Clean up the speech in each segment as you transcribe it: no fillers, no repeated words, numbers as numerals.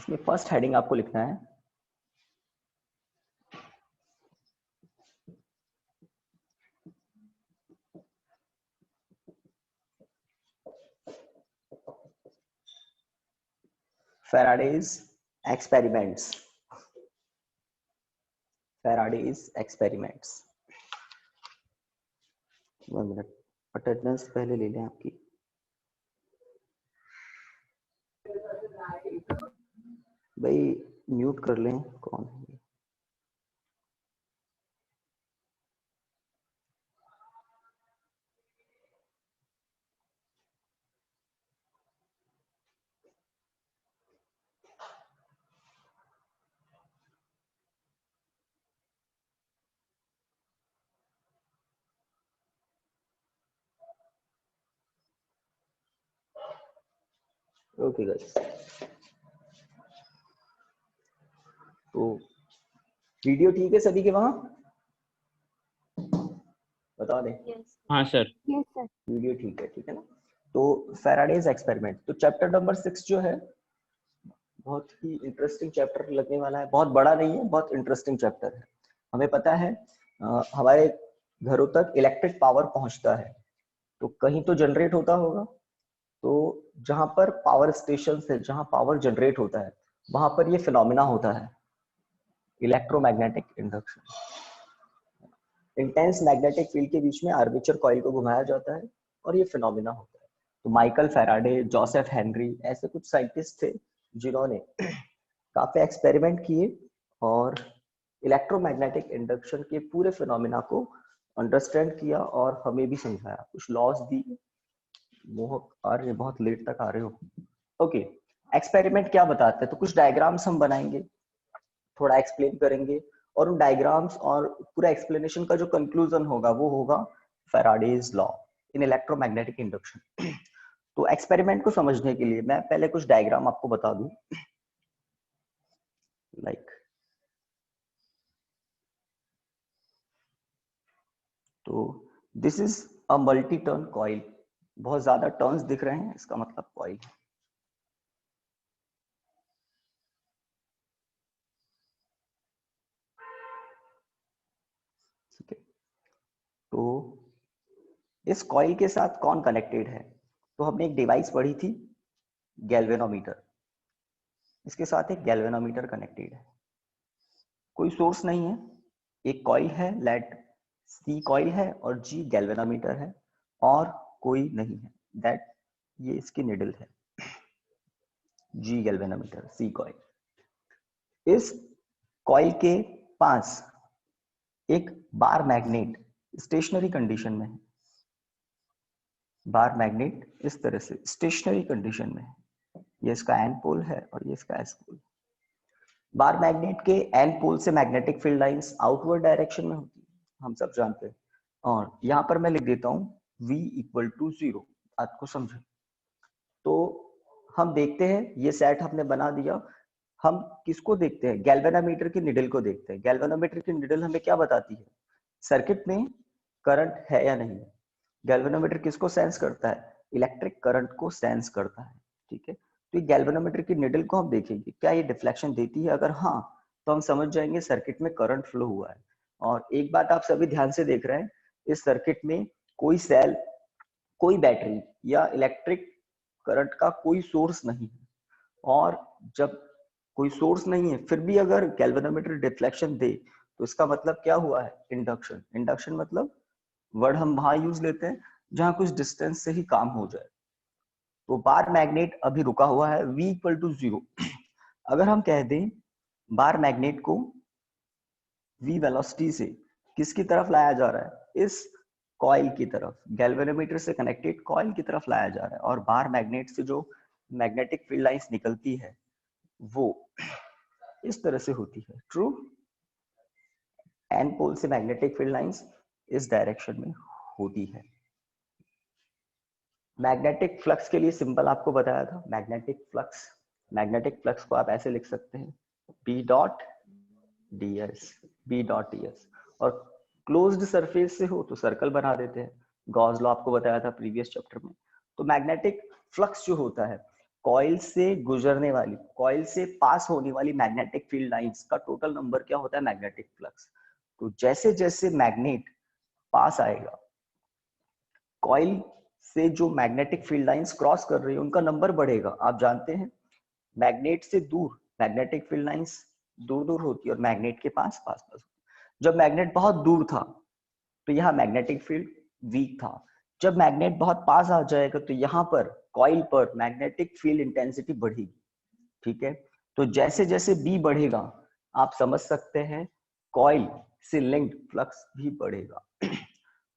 इसमें first heading आपको लिखना है Faraday's experiments. Faraday's experiments. 1 minute, attendance पहले ले लें आपकी। भाई म्यूट कर लें, कौन है? ओके गाइस, तो वीडियो ठीक है सभी के वहां? बता दें। हाँ सर। Yes sir. वीडियो ठीक है ना? तो फैराडेज एक्सपेरिमेंट, तो चैप्टर नंबर 6 जो है बहुत ही इंटरेस्टिंग चैप्टर लगने वाला है। बहुत बड़ा नहीं है, बहुत इंटरेस्टिंग चैप्टर है। हमें पता है हमारे घरों तक इलेक्ट्रिक पावर पहुंचता है, तो कहीं तो जनरेट होता होगा। तो जहां पर पावर स्टेशन है, जहां पावर जनरेट होता है, वहां पर ये फिनोमिना होता है, electromagnetic induction. Intense magnetic field के बीच में आर्मेचर कॉइल को घुमाया जाता है और ये फिनोमिना होता है। तो माइकल फैराडे, जोसेफ हेनरी, ऐसे कुछ साइंटिस्ट थे जिन्होंने काफी एक्सपेरिमेंट किए और इलेक्ट्रोमैग्नेटिक इंडक्शन के पूरे फिनोमिना को अंडरस्टैंड किया और हमें भी समझाया, कुछ लॉज दिए। मोहक आ रहे, बहुत लेट तक आ रहे हो। ओके, एक्सपेरिमेंट क्या बताते हैं? तो कुछ डायग्राम्स हम बनाएंगे, थोड़ा एक्सप्लेन करेंगे, और उन डायग्राम्स और पूरा एक्सप्लेनेशन का जो कंक्लूजन होगा वो होगा Faraday's law in electromagnetic induction. तो एक्सपेरिमेंट को समझने के लिए मैं पहले कुछ डायग्राम आपको बता दूं। लाइक तो this is a multi turn coil. बहुत ज्यादा टर्न्स दिख रहे हैं, इसका मतलब कॉइल। ठीक है, तो इस कॉइल के साथ कौन कनेक्टेड है? तो हमने एक डिवाइस पढ़ी थी, गैल्वेनोमीटर। इसके साथ एक गैल्वेनोमीटर कनेक्टेड है, कोई सोर्स नहीं है, एक कॉइल है, लेट सी कॉइल है और जी गैल्वेनोमीटर है, और कोई नहीं है, दैट ये इसकी निडल है, जी गैल्वेनोमीटर, सी कॉइल। इस कॉइल के पास एक बार मैग्नेट स्टेशनरी कंडीशन में है। बार मैग्नेट इस तरह से स्टेशनरी कंडीशन में है, ये इसका एन पोल है और ये इसका एस पोल। बार मैग्नेट के एन पोल से magnetic field lines outward direction में होती है, हम सब जानते हैं। और यहां पर मैं लिख देता हूं V = 0, बात को समझे। तो हम देखते हैं, ये सेट हमने बना दिया। हम किसको देखते हैं? गैल्वेनोमीटर की निडल को देखते हैं। गैल्वेनोमीटर की निडल हमें क्या बताती है? सर्किट में करंट है या नहीं है। गैल्वेनोमीटर किसको सेंस करता है? इलेक्ट्रिक करंट को सेंस करता है। ठीक है, तो ये गैल्वेनोमीटर की निडल को हम देखेंगे, क्या ये डिफ्लेक्शन देती है? अगर हाँ, तो हम समझ जाएंगे सर्किट में करंट फ्लो हुआ है। और एक बात आप सभी ध्यान से देख रहे हैं, इस सर्किट में कोई सेल, कोई बैटरी या इलेक्ट्रिक करंट का कोई सोर्स नहीं है। और जब कोई सोर्स नहीं है फिर भी अगर गैल्वेनोमीटर डिफ्लेक्शन दे, तो इसका मतलब क्या हुआ है? इंडक्शन। इंडक्शन मतलब वर्ड हम वहां यूज लेते हैं जहां कुछ डिस्टेंस से ही काम हो जाए। तो बार मैग्नेट अभी रुका हुआ है, V = 0। अगर हम कह दें बार मैग्नेट को V वेलोसिटी से किसकी तरफ लाया जा रहा है? इस कॉइल की तरफ, गैल्वेनोमीटर से कनेक्टेड कॉइल की तरफ लाया जा रहा है। और बार मैग्नेट से जो मैग्नेटिक फील्ड लाइंस निकलती है वो इस तरह से होती है। ट्रू, एन पोल से मैग्नेटिक फील्ड लाइंस इस डायरेक्शन में होती है। मैग्नेटिक फ्लक्स के लिए सिंबल आपको बताया था, मैग्नेटिक फ्लक्स। मैग्नेटिक फ्लक्स को आप ऐसे लिख सकते हैं, B.ds, B.ds। और क्लोज्ड सरफेस से हो तो सर्कल बना देते हैं, गॉस लॉ आपको बताया था प्रीवियस चैप्टर में। तो मैग्नेटिक फ्लक्स जो होता है कॉइल से गुजरने वाली, कॉइल से पास होने वाली मैग्नेटिक फील्ड लाइंस का टोटल नंबर क्या होता है? Magnetic flux. तो जैसे जैसे मैग्नेट पास आएगा, कॉइल से जो मैग्नेटिक फील्ड लाइंस क्रॉस कर रही है उनका नंबर बढ़ेगा। आप जानते हैं मैग्नेट से दूर मैग्नेटिक फील्ड लाइंस दूर दूर होती है और मैग्नेट के पास पास पास। जब मैग्नेट बहुत दूर था तो यहाँ मैग्नेटिक फील्ड वीक था। जब मैग्नेट बहुत पास आ जाएगा तो यहाँ पर कॉइल पर मैग्नेटिक फील्ड इंटेंसिटी बढ़ेगी। ठीक है, तो जैसे जैसे बी बढ़ेगा आप समझ सकते हैं कॉइल से लिंक्ड फ्लक्स भी बढ़ेगा।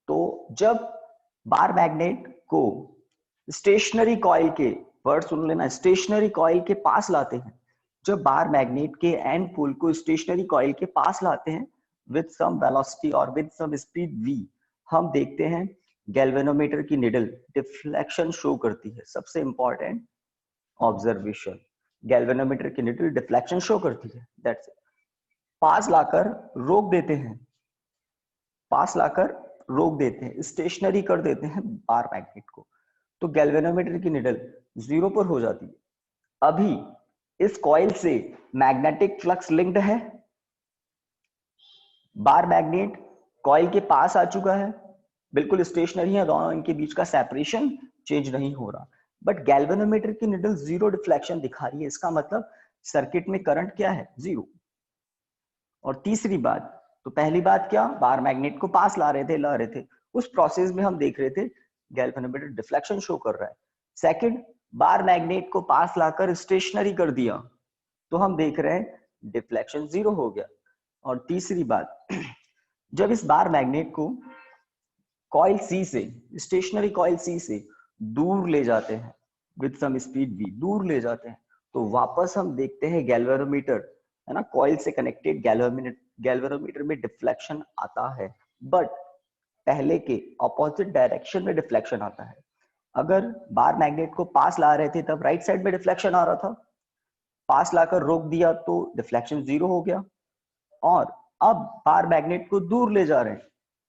तो जब बार मैग्नेट को स्टेशनरी कॉइल के, वर्ड सुन लेना, स्टेशनरी कॉइल के पास लाते हैं, जब बार मैग्नेट के एंड पोल को स्टेशनरी कॉइल के पास लाते हैं विद सम वेलोसिटी और विद सम स्पीड v, हम देखते हैं गैल्वेनोमीटर की निडल डिफ्लेक्शन शो करती है। सबसे इंपॉर्टेंट ऑब्जर्वेशन, गैल्वेनोमीटर की निडल डिफ्लेक्शन शो करती है। That's it. पास लाकर रोक देते हैं, पास लाकर रोक देते हैं, स्टेशनरी कर देते हैं बार मैग्नेट को, तो गैल्वेनोमीटर की निडल 0 पर हो जाती है। अभी इस कॉइल से मैग्नेटिक फ्लक्स लिंक्ड है, बार मैग्नेट कॉइल के पास आ चुका है, बिल्कुल स्टेशनरी है, दोनों इनके बीच का सेपरेशन चेंज नहीं हो रहा, बट गैल्वेनोमीटर की निडल 0 डिफ्लेक्शन दिखा रही है। इसका मतलब सर्किट में करंट क्या है? 0। और तीसरी बात, तो पहली बात क्या, बार मैग्नेट को पास ला रहे थे, उस प्रोसेस में हम देख रहे थे गैल्वेनोमीटर डिफ्लेक्शन शो कर रहा है। सेकंड, बार मैग्नेट को पास लाकर स्टेशनरी कर दिया तो हम देख रहे हैं डिफ्लेक्शन 0 हो गया। और तीसरी बात, जब इस बार मैग्नेट को कॉइल सी से, स्टेशनरी कॉइल सी से दूर ले जाते हैं विद सम स्पीड v, दूर ले जाते हैं, तो वापस हम देखते हैं गैल्वेनोमीटर, है ना, कॉइल से कनेक्टेड गैल्वेनोमीटर में डिफ्लेक्शन आता है, बट पहले के ऑपोजिट डायरेक्शन में डिफ्लेक्शन आता है। अगर बार मैग्नेट को पास ला रहे थे तब राइट साइड में डिफ्लेक्शन आ रहा था, पास लाकर रोक दिया तो डिफ्लेक्शन 0 हो गया, और अब बार मैग्नेट को दूर ले जा रहे हैं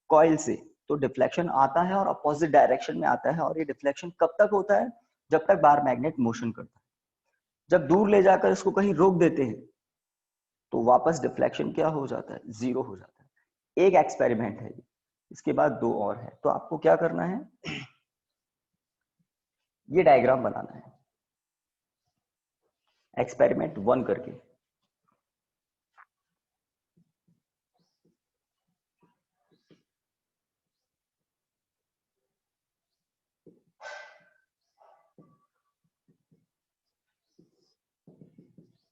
कॉइल से तो डिफ्लेक्शन आता है और अपोजिट डायरेक्शन में आता है। और ये डिफ्लेक्शन कब तक होता है? जब तक बार मैग्नेट मोशन करता है। जब दूर ले जाकर इसको कहीं रोक देते हैं तो वापस डिफ्लेक्शन क्या हो जाता है? 0 हो जाता है। एक एक्सपेरिमेंट है, इसके बाद 2 और है। तो आपको क्या करना है, ये डायग्राम बनाना है एक्सपेरिमेंट 1 करके।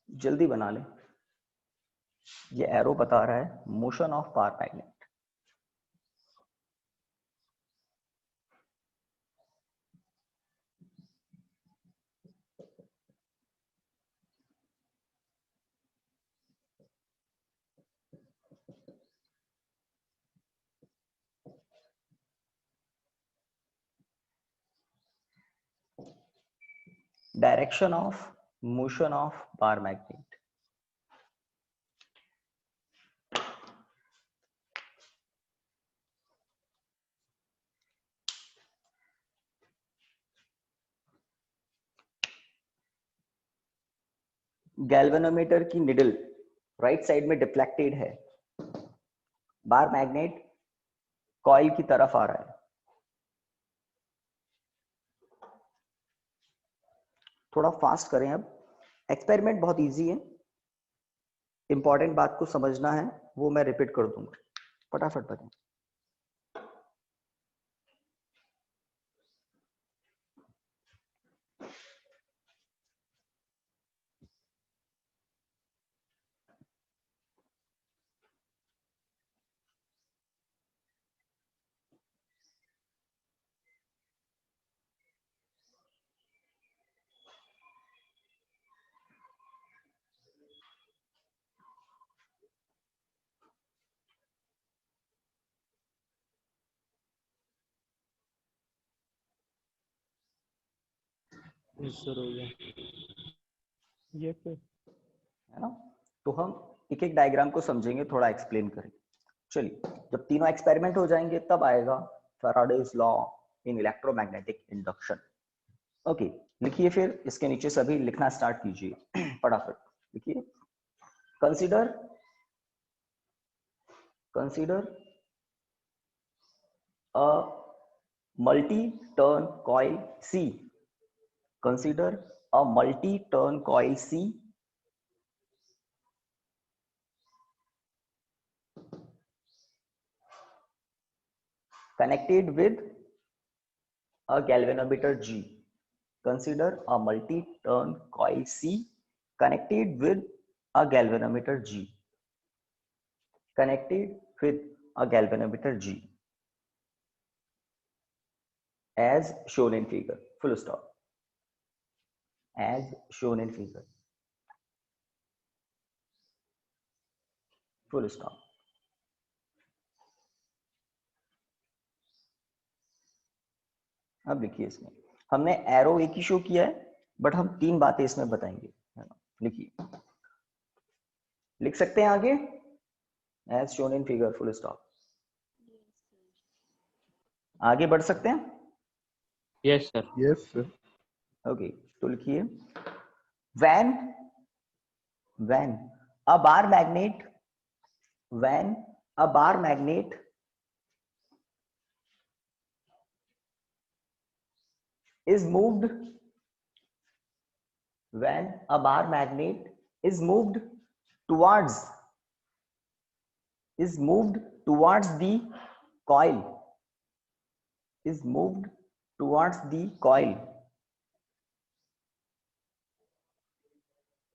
जल्दी बना ले, ये एरो बता रहा है motion of bar magnet. Direction of motion of bar magnet, galvanometer की निडल राइट साइड में डिफ्लेक्टेड है, बार मैग्नेट कॉइल की तरफ आ रहा है। थोड़ा फास्ट करें, अब एक्सपेरिमेंट बहुत इजी है, इंपॉर्टेंट बात को समझना है, वो मैं रिपीट कर दूंगा, फटाफट बताएं। सर हो गया ये पे, है ना? तो हम एक एक डायग्राम को समझेंगे, थोड़ा एक्सप्लेन करेंगे। चलिए, जब तीनों एक्सपेरिमेंट हो जाएंगे तब आएगा Faraday's law in electromagnetic induction. Okay, लिखिए, फिर इसके नीचे सभी लिखना स्टार्ट कीजिए फटाफट लिखिए। Consider a multi turn coil C, consider a multi turn coil C connected with a galvanometer G. Consider a multi turn coil C connected with a galvanometer G. Connected with a galvanometer G as shown in figure. Full stop. As shown in figure. Full stop. अब लिखिए, इसमें हमने arrow एक ही show किया है, but हम 3 बातें इसमें बताएंगे, है ना। लिखिए, लिख सकते हैं आगे, as shown in figure, full stop. आगे बढ़ सकते हैं? Yes sir. Yes sir. Okay, तो लिखिए, when a bar magnet is moved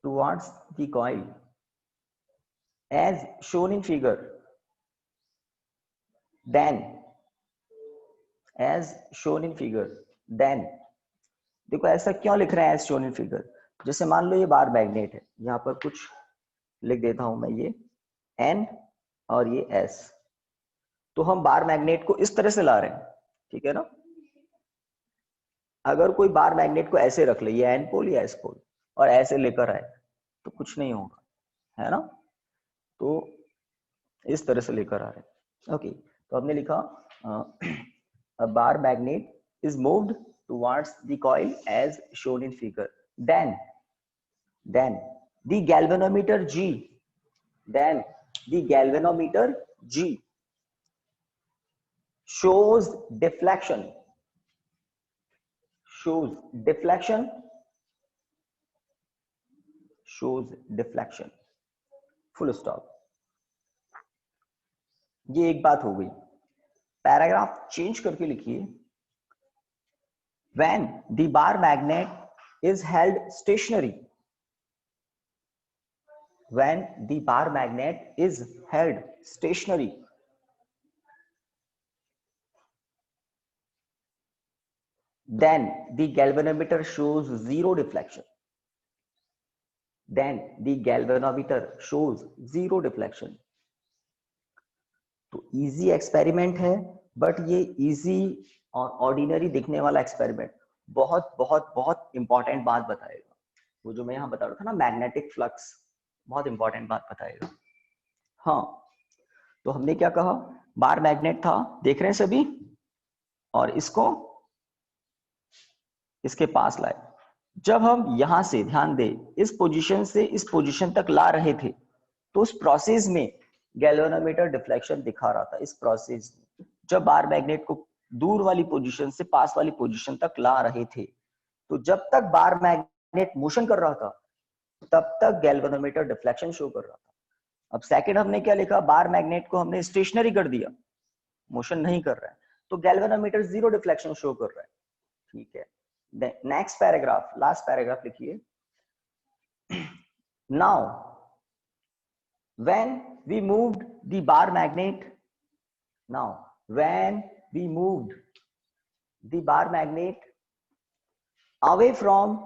towards the coil as shown in figure, then देखो ऐसा क्यों लिख रहे हैं एज शोन इन फिगर? जैसे मान लो ये बार मैग्नेट है, यहाँ पर कुछ लिख देता हूं मैं, ये N और ये S, तो हम बार मैग्नेट को इस तरह से ला रहे हैं, ठीक है ना। अगर कोई बार मैग्नेट को ऐसे रख ले, ये N पोल या S पोल, और ऐसे लेकर आए तो कुछ नहीं होगा, है ना। तो इस तरह से लेकर आ रहे हैं। ओके, तो हमने लिखा a bar magnet is moved towards the coil as shown in figure. Then the galvanometer G shows deflection full stop। ये एक बात हो गई। पैराग्राफ चेंज करके लिखिए, when the bar magnet is held stationary, then the galvanometer shows zero deflection, तो easy experiment है, but ये इजी और ऑर्डिनरी दिखने वाला एक्सपेरिमेंट बहुत बहुत बहुत इंपॉर्टेंट बात बताएगा। वो जो मैं यहाँ बता रहा था ना, मैग्नेटिक फ्लक्स, बहुत इंपॉर्टेंट बात बताएगा। हाँ, तो हमने क्या कहा, बार मैग्नेट था, देख रहे हैं सभी, और इसको इसके पास लाए। जब हम यहां से, ध्यान दे, इस पोजीशन से इस पोजीशन तक ला रहे थे, तो उस प्रोसेस में गैल्वेनोमीटर डिफ्लेक्शन दिखा रहा था। इस प्रोसेस में जब बार मैग्नेट को दूर वाली पोजीशन से पास वाली पोजीशन तक ला रहे थे, तो जब तक बार मैग्नेट मोशन कर रहा था, तब तक गैल्वेनोमीटर डिफ्लेक्शन शो कर रहा था। अब सेकंड हमने क्या लिखा, बार मैग्नेट को हमने स्टेशनरी कर दिया, मोशन नहीं कर रहा है, तो गैल्वेनोमीटर जीरो डिफ्लेक्शन शो कर रहा है, ठीक है। नेक्स्ट पैराग्राफ, लास्ट पैराग्राफ लिखिए। Now when we moved the bar magnet away from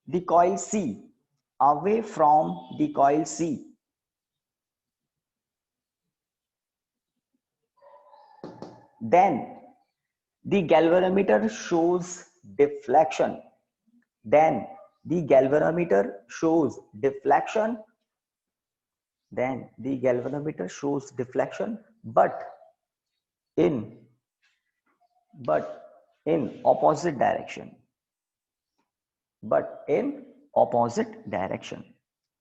the coil C, then the galvanometer shows deflection, then the galvanometer shows deflection but in opposite direction,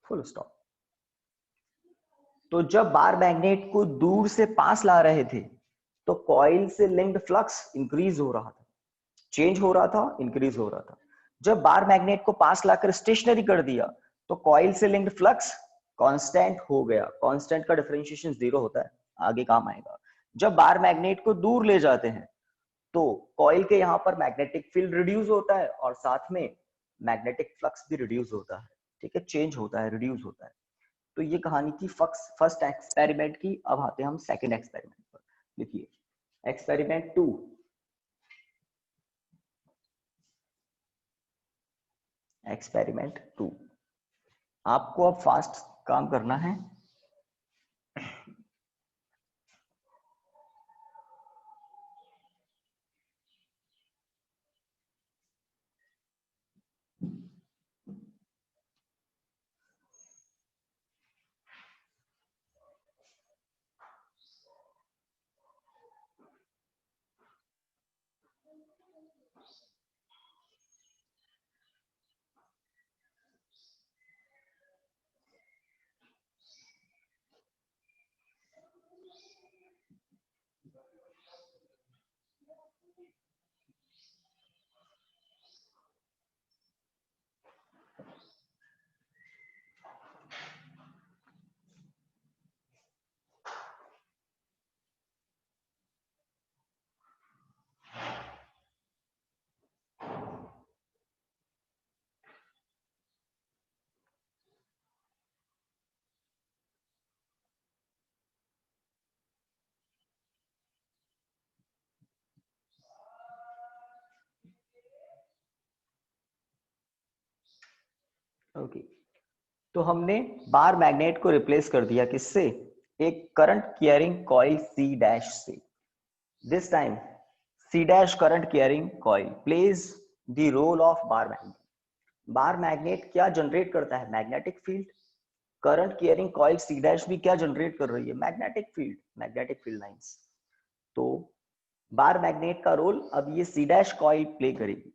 full stop. तो जब बार magnet को दूर से पास ला रहे थे तो coil से लिंक्ड फ्लक्स इंक्रीज हो रहा था, चेंज हो रहा था, इंक्रीज हो रहा था. जब बार मैग्नेट को पास लाकर स्टेशनरी कर दिया तो कॉइल से लिंक्ड फ्लक्स कांस्टेंट हो गया. कांस्टेंट का डिफरेंशिएशन 0 होता है, आगे काम आएगा. जब बार मैग्नेट को दूर ले जाते हैं तो कॉइल के यहाँ पर मैग्नेटिक फील्ड रिड्यूस होता है और साथ में मैग्नेटिक फ्लक्स भी रिड्यूस होता है. ठीक है, चेंज होता है, रिड्यूस होता है. तो ये कहानी थी फर्स्ट एक्सपेरिमेंट की. अब आते हैं हम सेकंड एक्सपेरिमेंट पर. देखिए एक्सपेरिमेंट 2. एक्सपेरिमेंट 2 आपको अब फास्ट काम करना है. ओके, तो हमने बार मैग्नेट को रिप्लेस कर दिया किससे? एक current carrying coil C dash से. This time C dash current carrying coil plays the role of bar magnet. Bar magnet क्या जनरेट करता है? Magnetic field. Current carrying coil C dash भी क्या जनरेट कर रही है? Magnetic field lines. तो बार मैग्नेट का रोल अब ये सी डैश कॉइल प्ले करेगी.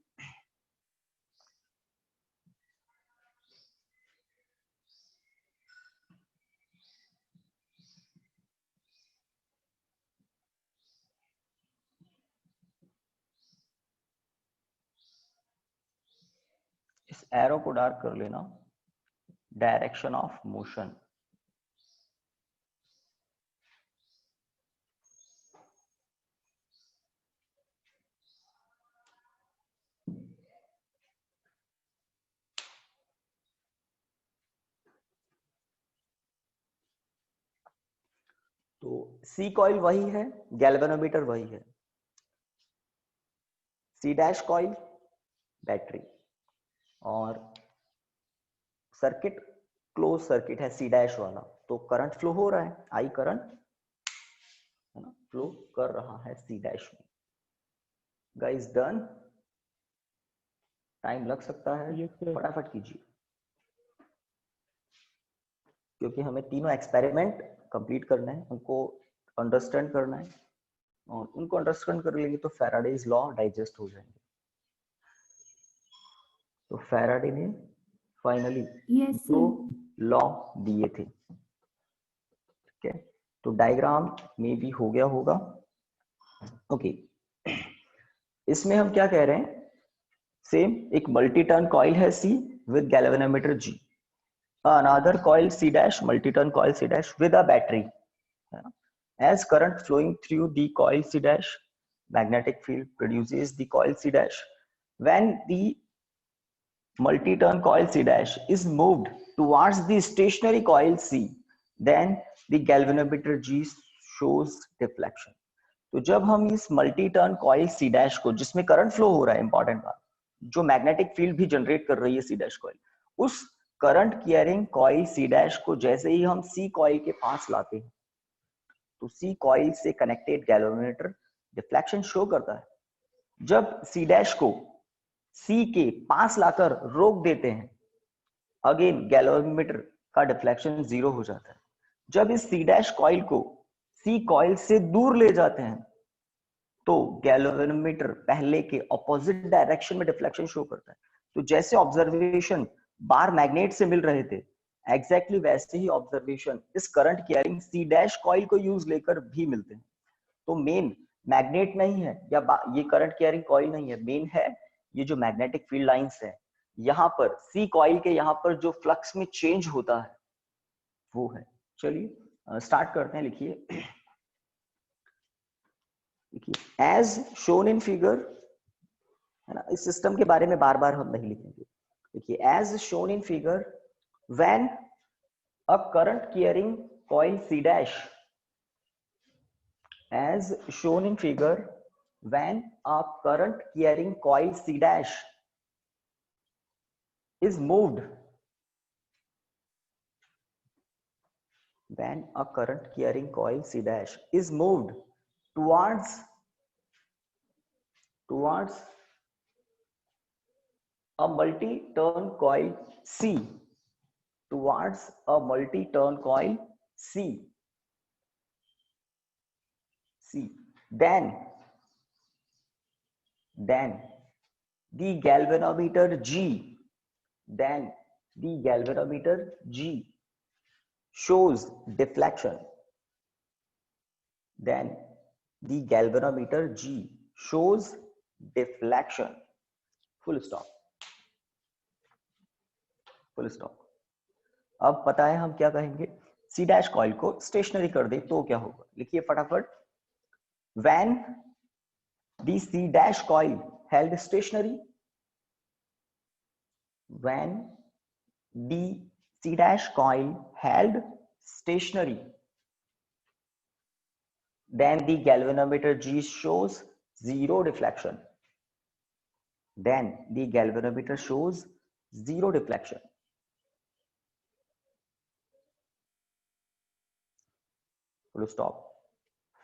इस एरो को डार्क कर लेना. Direction of motion. तो सी कॉइल वही है, गैल्वेनोमीटर वही है. सी डैश कॉइल बैटरी और सर्किट क्लोज सर्किट है सी डैश वाला. तो करंट फ्लो हो रहा है, आई करंट है ना, फ्लो कर रहा है सी डैश में. Guys done. टाइम लग सकता है, यस सर. फटाफट कीजिए क्योंकि हमें तीनों एक्सपेरिमेंट कंप्लीट करना है, उनको अंडरस्टैंड करना है और उनको अंडरस्टैंड कर लेंगे तो फैराडेज लॉ डाइजेस्ट हो जाएंगे. तो फैराडे ने फाइनली दो लॉ दिए थे. ठीक है, तो डायग्राम में भी हो गया होगा. ओके, इसमें हम क्या कह रहे हैं? सेम एक मल्टी टर्न कॉइल है C with galvanometer G. Another coil C dash, multi turn coil C dash with a battery. As current flowing through the coil C dash, magnetic field produces the coil C dash. When the multi-turn coil C dash is moved towards the stationary coil C, then the galvanometer G shows deflection. तो जब हम इस multi turn coil C dash को, जिसमें current flow हो रहा है, important बात, जो मैग्नेटिक फील्ड भी जनरेट कर रही है सी डैश कॉइल, उस current carrying coil C dash को जैसे ही हम सी कॉइल के पास लाते हैं तो सी कॉइल से कनेक्टेड गैल्वेनोमीटर डिफ्लेक्शन शो करता है. जब सी डैश को सी के पास लाकर रोक देते हैं, अगेन गैल्वेनोमीटर का डिफ्लेक्शन 0 हो जाता है. जब इस सी डैश कॉइल को सी कॉइल से दूर ले जाते हैं तो गैल्वेनोमीटर पहले के ऑपोजिट डायरेक्शन में डिफ्लेक्शन शो करता है। तो जैसे ऑब्जर्वेशन बार मैग्नेट से मिल रहे थे, एग्जैक्टली वैसे ही ऑब्जर्वेशन इस current carrying C dash coil को यूज लेकर भी मिलते हैं। तो मेन मैग्नेट नहीं है या ये करंट कैरिंग कॉइल नहीं है, मेन है ये जो मैग्नेटिक फील्ड लाइंस है, यहाँ पर सी कॉइल के यहाँ पर जो फ्लक्स में चेंज होता है वो है। चलिए स्टार्ट करते हैं। लिखिए एज शोन इन फिगर, है ना, इस सिस्टम के बारे में बार बार हम नहीं लिखेंगे। देखिए as shown in figure, when a current carrying coil C dash, as shown in figure, when a current carrying coil C dash is moved, when a current carrying coil C dash is moved towards a multi-turn coil C, towards a multi-turn coil C, then the galvanometer G shows deflection. Then the galvanometer G shows deflection. Full stop. अब पता है हम क्या कहेंगे। सी dash coil को stationery कर दे तो क्या होगा, लिखिए फटाफट। When the C dash coil held stationary, when the C dash coil held stationary, then the galvanometer G shows zero deflection. Then the galvanometer shows zero deflection. Full stop.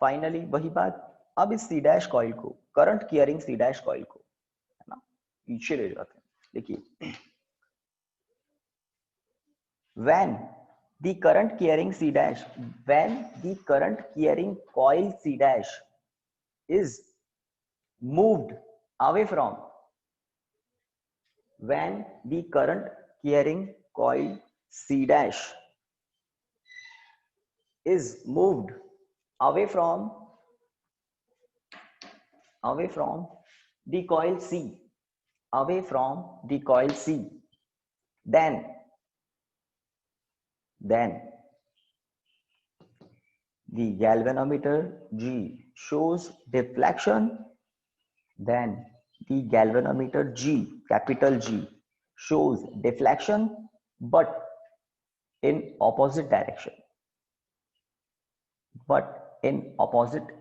Finally वही बात, अब इस सी डैश कॉइल को, current carrying C dash coil को, है ना, पीछे ले जाते हैं। देखिए when the current carrying C dash, when the current carrying coil C dash is moved away from, when the current carrying coil C dash is moved away from the coil C, then the galvanometer G shows deflection. Then the galvanometer G, capital G, shows deflection but in opposite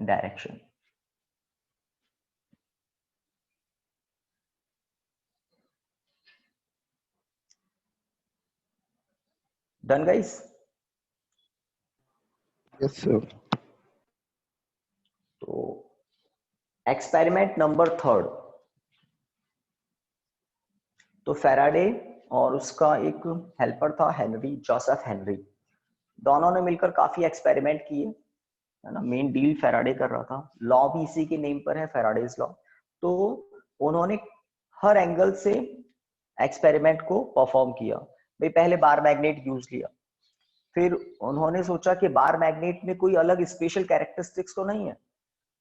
direction. Done guys? Yes, sir. तो experiment number 3, तो Faraday और उसका एक helper था Henry, Joseph Henry, दोनों ने मिलकर काफी एक्सपेरिमेंट किए, है ना। मेन डील फैराडे कर रहा था, लॉ भी इसी के नेम पर है, फैराडेज लॉ। तो उन्होंने हर एंगल से एक्सपेरिमेंट को परफॉर्म किया। भाई पहले बार मैग्नेट यूज लिया, फिर उन्होंने सोचा कि बार मैग्नेट में कोई अलग स्पेशल कैरेक्टरिस्टिक्स तो नहीं है,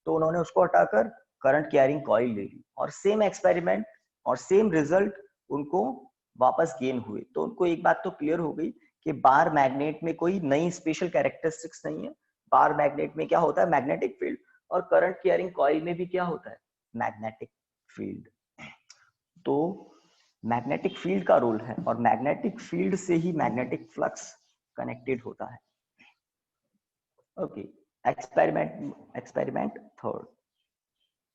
तो उन्होंने उसको हटाकर करंट कैरिंग कॉइल ले ली, और सेम एक्सपेरिमेंट और सेम रिजल्ट उनको वापस गेन हुए। तो उनको एक बात तो क्लियर हो गई कि बार मैग्नेट में कोई नई स्पेशल कैरेक्टरिस्टिक्स नहीं है। बार मैग्नेट में क्या होता है, मैग्नेटिक फील्ड, और करंट कैरिंग कॉइल में भी क्या होता है, मैग्नेटिक फील्ड। तो मैग्नेटिक फील्ड का रोल है, और मैग्नेटिक फील्ड से ही मैग्नेटिक फ्लक्स कनेक्टेड होता है। Okay, experiment 3,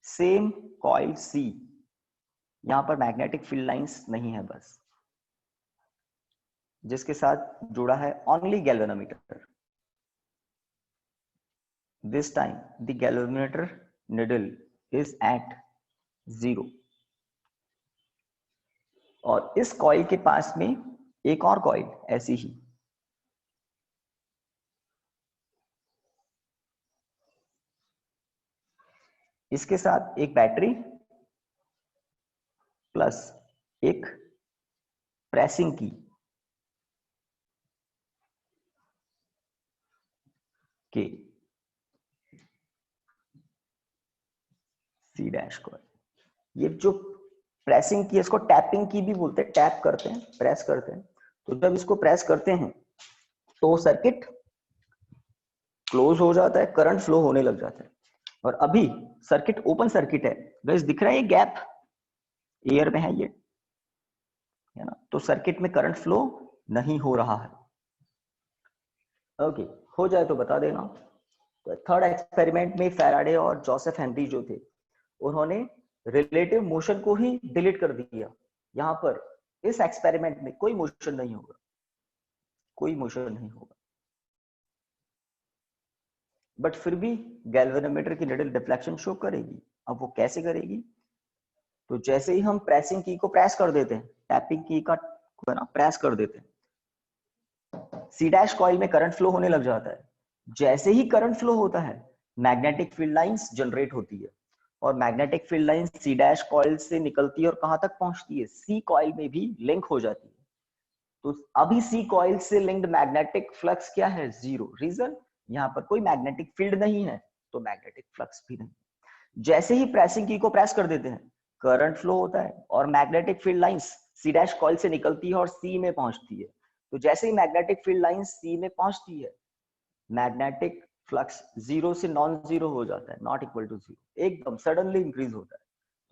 same coil C, यहां पर मैग्नेटिक फील्ड लाइंस नहीं है बस, जिसके साथ जुड़ा है only galvanometer. This time the galvanometer needle is at 0, और इस कॉइल के पास में एक और कॉइल ऐसी ही, इसके साथ एक बैटरी प्लस एक प्रेसिंग की के सी डैश कॉइल। ये जो प्रेसिंग की, इसको टैपिंग की भी बोलते हैं, टैप करते हैं, प्रेस करते हैं। तो जब इसको प्रेस करते हैं तो सर्किट क्लोज हो जाता है, करंट फ्लो होने लग जाता है। और अभी सर्किट ओपन सर्किट है, गाइस दिख रहा है ये गैप एयर में है ये, है ना? तो सर्किट में करंट फ्लो नहीं हो रहा है। ओके, हो जाए तो बता देना। तो थर्ड एक्सपेरिमेंट में फैराडे और जोसेफ हेनरी जो थे, उन्होंने रिलेटिव मोशन को ही डिलीट कर दिया। यहां पर इस एक्सपेरिमेंट में कोई मोशन नहीं होगा, कोई मोशन नहीं होगा, बट फिर भी गैल्वेनोमीटर की निडल डिफ्लेक्शन शो करेगी। अब वो कैसे करेगी? तो जैसे ही हम प्रेसिंग की को प्रेस कर देते हैं, टैपिंग की का ना प्रेस कर देते हैं, सी डैश कॉइल में करंट फ्लो होने लग जाता है। जैसे ही करंट फ्लो होता है, मैग्नेटिक फील्ड लाइंस जनरेट होती है, और magnetic field lines C dash coil से निकलती है और कहां तक पहुंचती है? सी कॉइल में भी लिंक हो जाती है। तो अभी सी कॉइल से लिंक्ड मैग्नेटिक फ्लक्स क्या है? जीरो। रीजन, यहाँ पर कोई मैग्नेटिक फील्ड नहीं है, तो मैग्नेटिक फ्लक्स भी नहीं। जैसे ही प्रेसिंग की को प्रेस कर देते हैं, करंट फ्लो होता है और magnetic field lines C dash coil से निकलती है और सी में पहुंचती है। तो जैसे ही मैग्नेटिक फील्ड लाइंस सी में पहुंचती है, मैग्नेटिक फ्लक्स जीरो से नॉन जीरो हो जाता है, नॉट इक्वल टू जीरो, एकदम सडनली इंक्रीज होता है।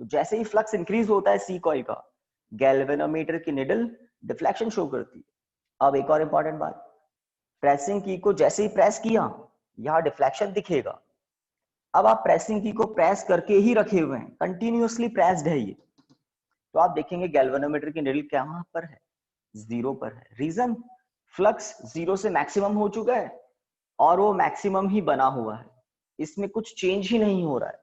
तो जैसे ही फ्लक्स इंक्रीज होता है सी कॉइल का, गैल्वेनोमीटर की निडल डिफ्लेक्शन शो करती है। अब एक और इंपॉर्टेंट बात, प्रेसिंग की को जैसे ही प्रेस किया, यहां डिफ्लेक्शन दिखेगा। अब आप प्रेसिंग की को प्रेस करके ही रखे हुए हैं, कंटिन्यूअसली प्रेस्ड है ये, तो आप देखेंगे गैल्वेनोमीटर की निडल कहां पर है? जीरो पर है। रीजन, फ्लक्स जीरो से मैक्सिमम हो चुका है और वो मैक्सिमम ही बना हुआ है, इसमें कुछ चेंज ही नहीं हो रहा है,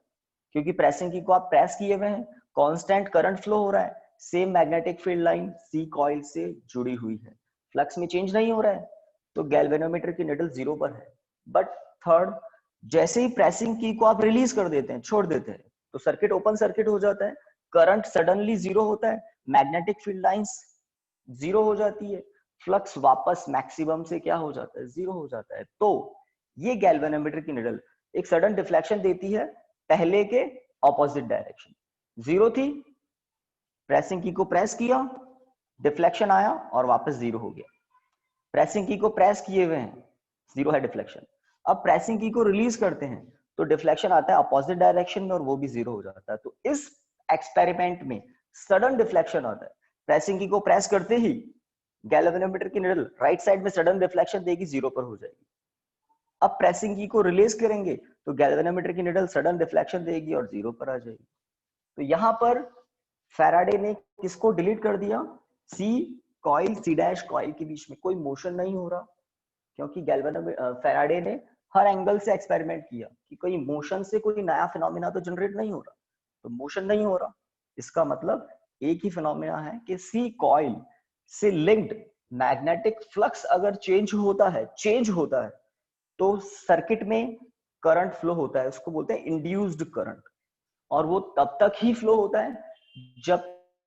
क्योंकि प्रेसिंग की को आप प्रेस किए हुए हैं, कांस्टेंट करंट फ्लो हो रहा है, सेम मैग्नेटिक फील्ड लाइन सी कॉइल से जुड़ी हुई है, फ्लक्स में चेंज नहीं हो रहा है, तो गैल्वेनोमीटर की निडल जीरो पर है। बट थर्ड, जैसे ही प्रेसिंग की को आप रिलीज कर देते हैं, छोड़ देते हैं, तो सर्किट ओपन सर्किट हो जाता है, करंट सडनली जीरो होता है, मैग्नेटिक फील्ड लाइंस जीरो हो जाती है, फ्लक्स वापस मैक्सिमम से क्या हो जाता है? जीरो हो जाता है। तो ये गैल्वेनोमीटर की निडल एक सडन डिफ्लेक्शन देती है पहले के ऑपोजिट डायरेक्शन। जीरो थी, प्रेसिंग की को प्रेस किया, डिफ्लेक्शन आया और वापस जीरो हो गया। प्रेसिंग की को प्रेस किए हुए हैं, जीरो है डिफ्लेक्शन। अब प्रेसिंग की को रिलीज करते हैं तो डिफ्लेक्शन आता है अपोजिट डायरेक्शन में और वो भी जीरो हो जाता है। तो इस एक्सपेरिमेंट में सडन डिफ्लेक्शन आता है, प्रेसिंग की को प्रेस करते ही गैल्वेनोमीटर की निडल राइट साइड में सडन डिफ्लेक्शन देगी, जीरो पर हो जाएगी। अब प्रेसिंग की को रिलीज करेंगे तो गैल्वेनोमीटर की निडल सडन डिफ्लेक्शन देगी और जीरो पर आ जाएगी। तो यहां पर फैराडे ने किसको डिलीट कर दिया? सी कॉइल सी डैश कॉइल के बीच में कोई मोशन नहीं हो रहा, क्योंकि फैराडे ने हर एंगल से एक्सपेरिमेंट किया कि कोई मोशन से कोई नया फिनोमिना तो जनरेट नहीं हो रहा, तो मोशन नहीं हो रहा, इसका मतलब एक ही फिनोमिना है कि सी कॉइल से लिंक्ड मैग्नेटिक फ्लक्स अगर चेंज होता है तो सर्किट में करंट फ्लो होता है, उसको बोलते हैं इंड्यूस्ड करंट, और वो तब तक ही फ्लो होता है जब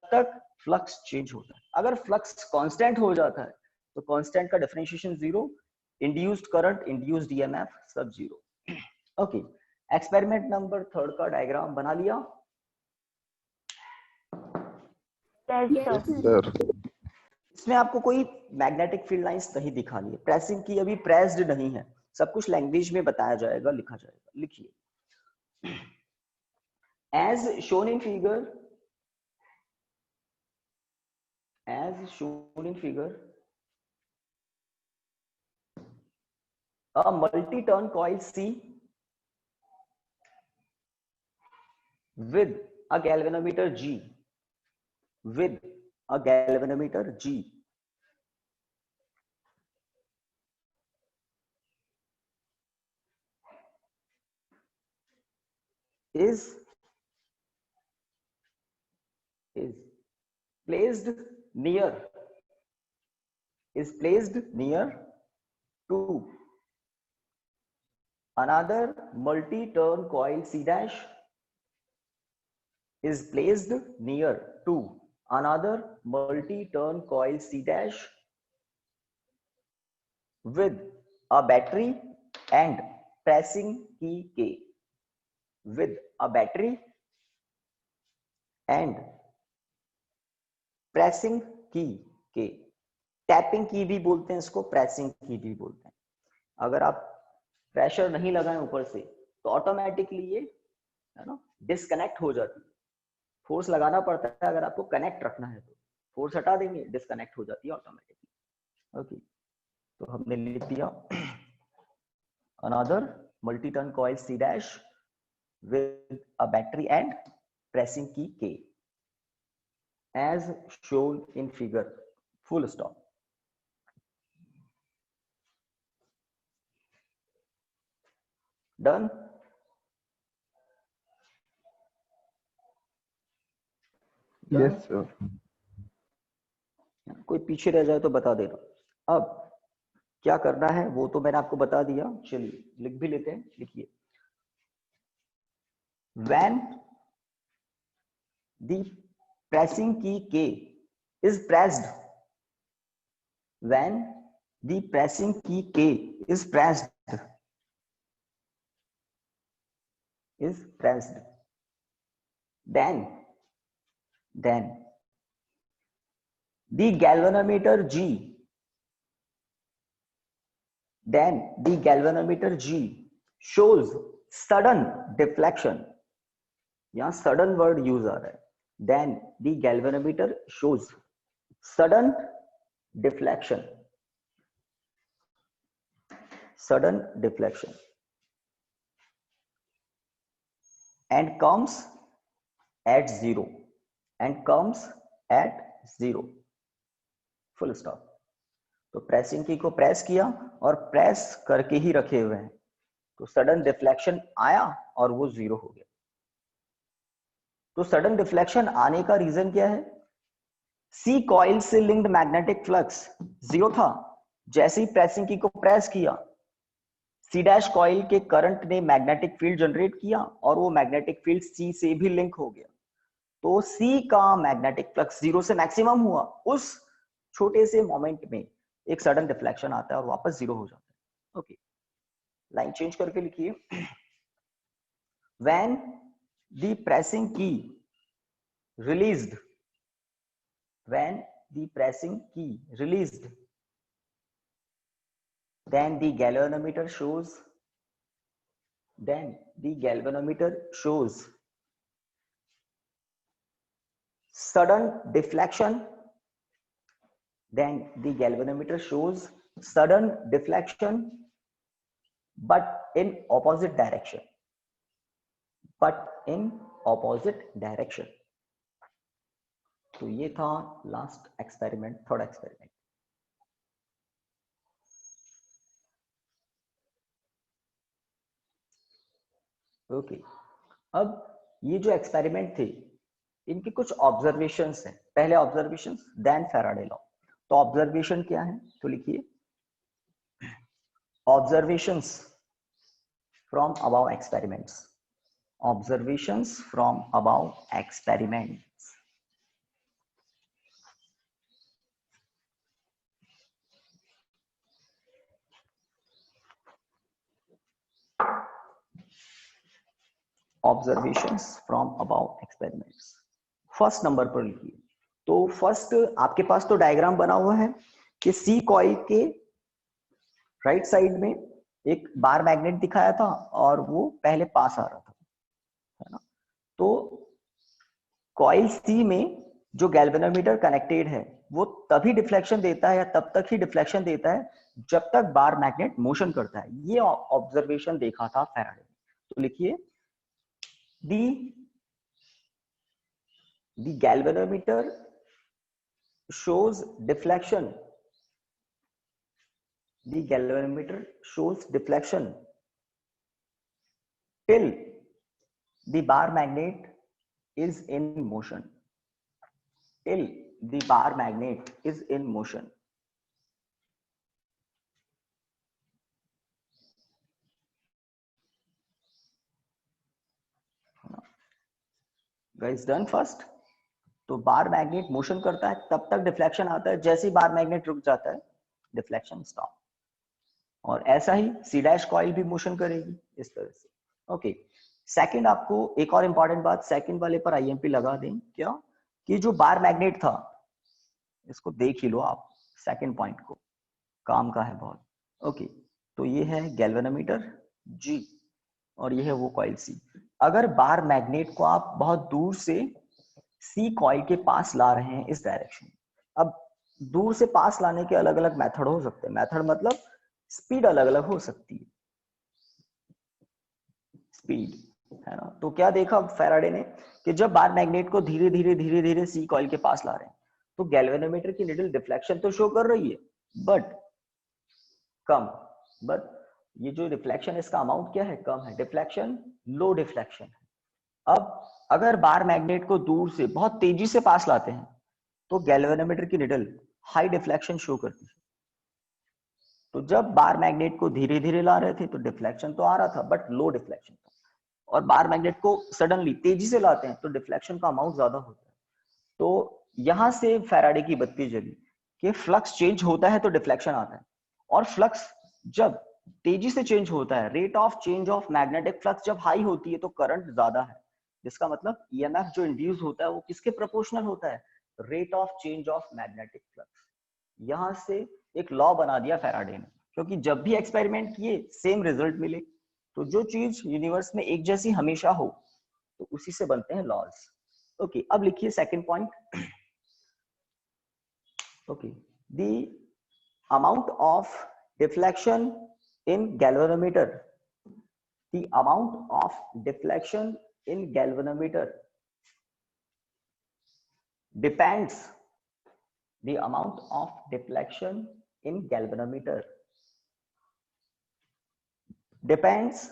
तक फ्लक्स चेंज होता है। अगर फ्लक्स कांस्टेंट हो जाता है तो कांस्टेंट का differentiation zero, induced current, induced EMF सब जीरो। ओके, एक्सपेरिमेंट नंबर थर्ड का डायग्राम बना लिया? Yes sir. इसमें आपको कोई मैग्नेटिक फील्ड लाइंस नहीं दिखा रही है, प्रेसिंग की अभी प्रेस्ड नहीं है, सब कुछ लैंग्वेज में बताया जाएगा, लिखा जाएगा। लिखिए, as shown in figure, a multi-turn coil C with a galvanometer G is placed near to another multi-turn coil C dash is placed near to another multi-turn coil C dash with a battery and pressing key K. With a battery and pressing key K. Tapping की भी बोलते हैं इसको, pressing की भी बोलते हैं। अगर आप प्रेशर नहीं लगाएं ऊपर से तो ऑटोमेटिकली ये है ना डिस्कनेक्ट हो जाती है। फोर्स लगाना पड़ता है अगर आपको कनेक्ट रखना है, तो फोर्स हटा देंगे डिस्कनेक्ट हो जाती है ऑटोमेटिकली। ओके, तो हमने लिख दिया another multi turn coil C dash with a battery and pressing key K as shown in figure, full stop. Done? Yes, sir. कोई पीछे रह जाए तो बता देना। अब क्या करना है वो तो मैंने आपको बता दिया, चलिए लिख भी लेते हैं। लिखिए, when the pressing key K is pressed, when the pressing key K is pressed, then the galvanometer G shows sudden deflection. यहाँ sudden word use आ रहा है। Then the galvanometer shows sudden deflection and comes at zero full stop। तो pressing की को press किया और press करके ही रखे हुए हैं, तो सडन डिफ्लेक्शन आया और वो जीरो हो गया। तो सडन डिफ्लेक्शन आने का रीजन क्या है? सी कॉइल से लिंक्ड मैग्नेटिक फ्लक्स जीरो था, जैसे ही प्रेसिंग की को प्रेस किया सी डैश कॉइल के करंट ने मैग्नेटिक फील्ड जनरेट किया और वो मैग्नेटिक फील्ड सी से भी लिंक हो गया। तो सी का मैग्नेटिक फ्लक्स जीरो से मैक्सिमम हुआ, उस छोटे से मोमेंट में एक सडन डिफ्लेक्शन आता है और वापस जीरो हो जाता है। ओके, लाइन चेंज करके लिखिए, व्हेन द प्रेसिंग की released, then the galvanometer shows sudden deflection, but in opposite direction, तो ये था last experiment, third experiment. Okay, अब ये जो एक्सपेरिमेंट थे इनके कुछ ऑब्जर्वेशंस हैं। पहले ऑब्जर्वेशंस, देन फैराडे लॉ। तो ऑब्जर्वेशन क्या है तो लिखिए, observations from above experiments, observations from above experiments. First number पर लिखिए। तो फर्स्ट आपके पास तो डायग्राम बना हुआ है कि सी कॉइल के राइट साइड में एक बार मैग्नेट दिखाया था और वो पहले पास आ रहा था, है ना। तो कॉइल सी में जो गैल्वेनोमीटर कनेक्टेड है वो तभी डिफ्लेक्शन देता है या तब तक ही डिफ्लेक्शन देता है जब तक बार मैग्नेट मोशन करता है। ये ऑब्जर्वेशन देखा था फैराडे ने। तो लिखिए, the galvanometer shows deflection till the bar magnet is in motion, guys done first. तो बार मैग्नेट मोशन करता है तब तक डिफ्लेक्शन आता है, जैसे ही बार मैग्नेट रुक जाता है डिफ्लेक्शन स्टॉप। और ऐसा ही सी डैश कॉइल भी मोशन करेगी इस तरह से। ओके, सेकंड आपको एक और इंपॉर्टेंट बात सेकंड वाले पर आईएमपी लगा दें, क्या कि जो बार मैग्नेट था, इसको देख ही लो आप, सेकंड पॉइंट को, काम का है बहुत। ओके, तो ये है गैल्वेनोमीटर जी, और ये है वो कॉइल सी। अगर बार मैग्नेट को आप बहुत दूर से सी कॉइल के पास ला रहे हैं इस डायरेक्शन, अब दूर से पास लाने के अलग अलग मेथड हो सकते हैं, मेथड मतलब स्पीड अलग अलग हो सकती है, स्पीड, है ना। तो क्या देखा फैराडे ने कि जब बार मैग्नेट को धीरे धीरे सी कॉइल के पास ला रहे हैं तो गैल्वेनोमीटर की निडल डिफ्लेक्शन तो शो कर रही है बट कम, बट ये जो रिफ्लेक्शन इसका अमाउंट क्या है, कम है, डिफ्लेक्शन लो डिफ्लेक्शन है। अब अगर बार मैग्नेट को दूर से बहुत तेजी से पास लाते हैं तो गैल्वेनोमीटर की निडल हाई डिफ्लेक्शन शो करती है। तो जब बार मैग्नेट को धीरे धीरे ला रहे थे तो डिफ्लेक्शन तो आ रहा था बट लो डिफ्लेक्शन था, और बार मैग्नेट को सडनली तेजी से लाते हैं तो डिफ्लेक्शन का अमाउंट ज्यादा होता है। तो यहां से फैराडे की बत्ती जली कि फ्लक्स चेंज होता है तो डिफ्लेक्शन आता है, और फ्लक्स जब तेजी से चेंज होता है, rate of change of magnetic flux जब हाई होती है तो करंट ज्यादा है, जिसका मतलब ईएमएफ जो इंड्यूस होता है वो किसके प्रोपोर्शनल होता है, rate of change of magnetic flux. यहां से एक लॉ बना दिया फैराडे ने, क्योंकि जब भी एक्सपेरिमेंट किए सेम रिजल्ट मिले। तो जो चीज यूनिवर्स में एक जैसी हमेशा हो तो उसी से बनते हैं लॉज। ओके, अब लिखिए second point. Okay, the amount of deflection in galvanometer, the amount of deflection in galvanometer depends, the amount of deflection in galvanometer depends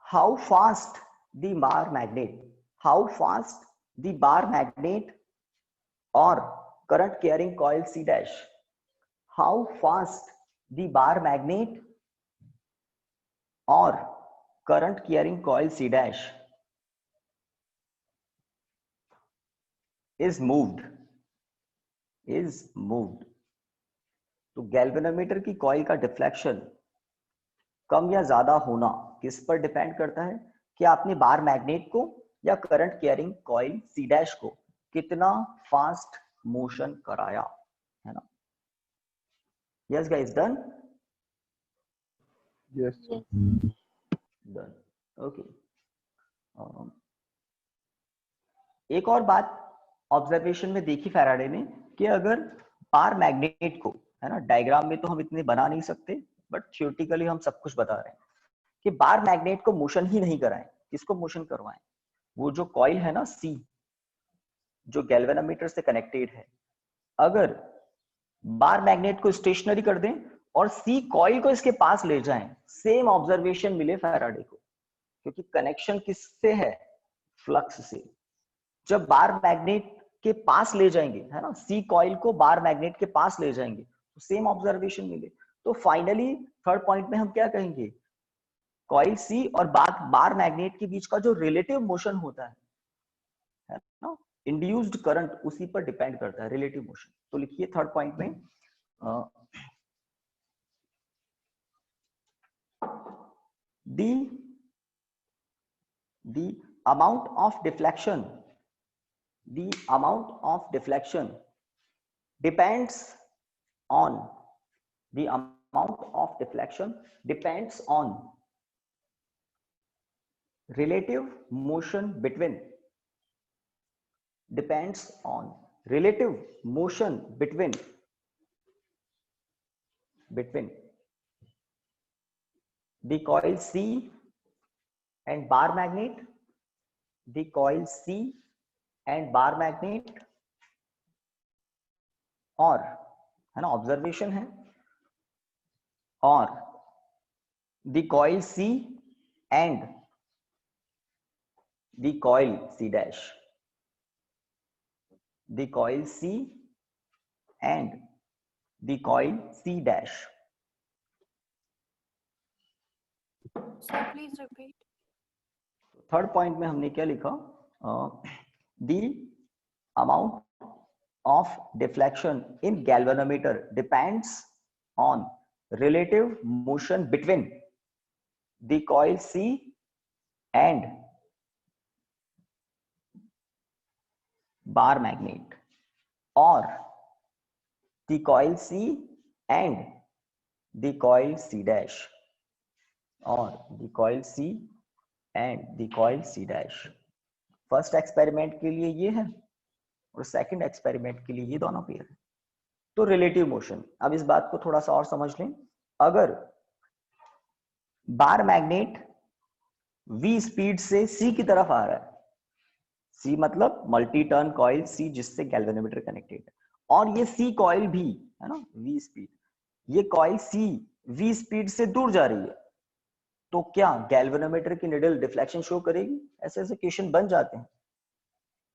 how fast the bar magnet, how fast the bar magnet or current carrying coil C dash, how fast the bar magnet or current carrying coil C dash is moved, तो galvanometer की coil का deflection कम या ज्यादा होना किस पर depend करता है, कि आपने बार मैग्नेट को या current carrying coil C dash को कितना फास्ट मोशन कराया, है ना। Yes guys, done, yes done. Okay, एक और बात ऑब्जर्वेशन में देखी फैराडे ने कि अगर बार मैग्नेट को, है ना, डायग्राम में तो हम इतने बना नहीं सकते बट थियोरेटिकली हम सब कुछ बता रहे हैं कि बार मैग्नेट को मोशन ही नहीं कराएं, किसको मोशन करवाएं, वो जो कॉइल है ना सी, जो गैल्वेनोमीटर से कनेक्टेड है, अगर बार मैग्नेट को स्टेशनरी कर दें और सी कॉइल को इसके पास ले जाएं, सेम ऑब्जर्वेशन मिले फैराडे को, क्योंकि कनेक्शन किससे है, फ्लक्स से। जब बार मैग्नेट के पास ले जाएंगे, है ना, सी कॉइल को बार मैग्नेट के पास ले जाएंगे तो सेम ऑब्जर्वेशन मिले। तो फाइनली थर्ड पॉइंट में हम क्या कहेंगे, कॉइल सी और बार मैग्नेट के बीच का जो रिलेटिव मोशन होता है ना, इंड्यूस्ड करंट उसी पर डिपेंड करता है, रिलेटिव मोशन। तो लिखिए थर्ड पॉइंट में the amount of deflection, the amount of deflection depends on, the amount of deflection depends on relative motion between, depends on relative motion between the coil C and bar magnet, the coil C and bar magnet, और, है ना, observation है, और the coil C and the coil C dash, the coil C and the coil C dash Sir, please repeat. Third point में हमने क्या लिखा, the amount of deflection in galvanometer depends on relative motion between the coil C and bar magnet, or the coil C and the coil C dash, or the coil C and the coil C dash. First experiment के लिए ये है और second experiment के लिए ये दोनों pair है। तो रिलेटिव मोशन, अब इस बात को थोड़ा सा और समझ लें। अगर बार मैग्नेट v स्पीड से c की तरफ आ रहा है, c मतलब मल्टी टर्न कॉइल c जिससे गैल्वेनोमीटर कनेक्टेड है, और ये c कॉइल भी है ना v स्पीड, ये कॉइल c v स्पीड से दूर जा रही है, तो क्या गैल्वेनोमीटर की निडल डिफ्लेक्शन शो करेगी? ऐसे ऐसे क्वेश्चन बन जाते हैं।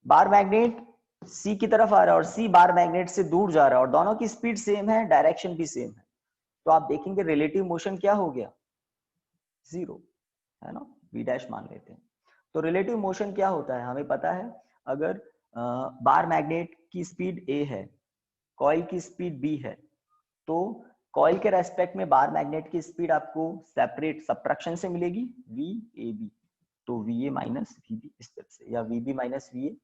बार मैग्नेट C की तरफ आ रहा है और C बार मैग्नेट से दूर जा रहा है और दोनों की स्पीड सेम है, डायरेक्शन भी सेम है, तो आप देखेंगे रिलेटिव मोशन क्या हो गया? जीरो, है ना, V डैश मान लेते हैं। तो रिलेटिव मोशन क्या होता है हमें पता है, अगर बार मैग्नेट की स्पीड A है, कॉइल की स्पीड B है, तो कॉइल के रेस्पेक्ट में बार मैग्नेट की स्पीड आपको सेपरेट सब्ट्रैक्शन से मिलेगी VAB, तो VA माइनस VB इस तरह से, या VB माइनस VA।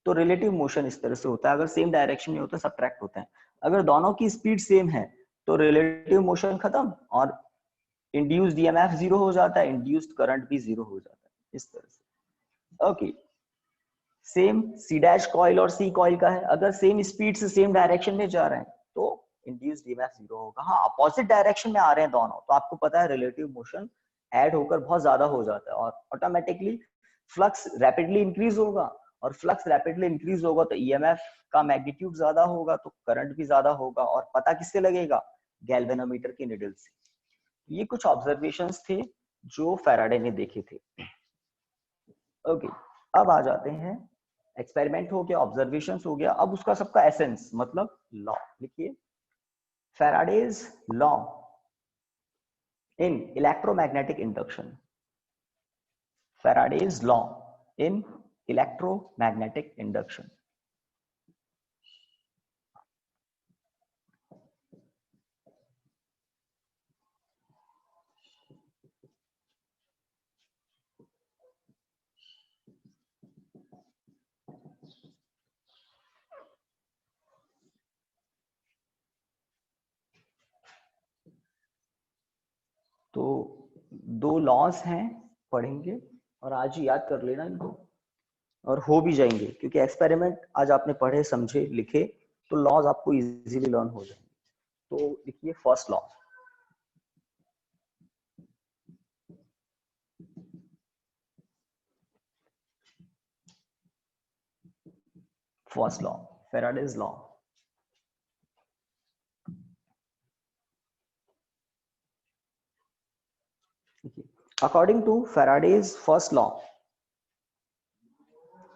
तो रिलेटिव मोशन इस तरह से होता है, अगर सेम डायरेक्शन में होता है सब्ट्रैक्ट होता है, अगर दोनों की स्पीड सेम है तो रिलेटिव मोशन खत्म और इंड्यूस्ड ईएमएफ जीरो हो जाता है, इंड्यूस्ड करंट भी जीरो हो जाता है, इस तरह से। Okay, same C dash coil और सी कॉइल का है, अगर सेम स्पीड से सेम डायरेक्शन में जा रहे हैं तो इंड्यूस्ड ईएमएफ जीरो होगा। हाँ, अपोजिट डायरेक्शन में आ रहे हैं दोनों, तो आपको पता है रिलेटिव मोशन ऐड होकर बहुत ज्यादा हो जाता है और ऑटोमेटिकली फ्लक्स रैपिडली इंक्रीज होगा, और फ्लक्स रैपिडली इंक्रीज होगा तो ईएमएफ का मैग्नीट्यूड ज्यादा होगा, तो करंट भी ज्यादा होगा, और पता किससे लगेगा? गैल्वेनोमीटर की निडल से। ये कुछ ऑब्जर्वेशंस थे जो फैराडे ने देखे थे। ओके, अब आ जाते हैं, एक्सपेरिमेंट हो गया, ऑब्जर्वेशंस हो गया, अब उसका सबका एसेंस मतलब लॉ लिखिए। Faraday's law in electromagnetic induction, Faraday's law in electromagnetic induction. तो दो लॉज हैं, पढ़ेंगे और आज ही याद कर लेना इनको, और हो भी जाएंगे क्योंकि एक्सपेरिमेंट आज आपने पढ़े, समझे, लिखे, तो लॉज आपको इजीली लर्न हो जाएंगे। तो लिखिए first law. First law, Faraday's law. According to Faraday's first law,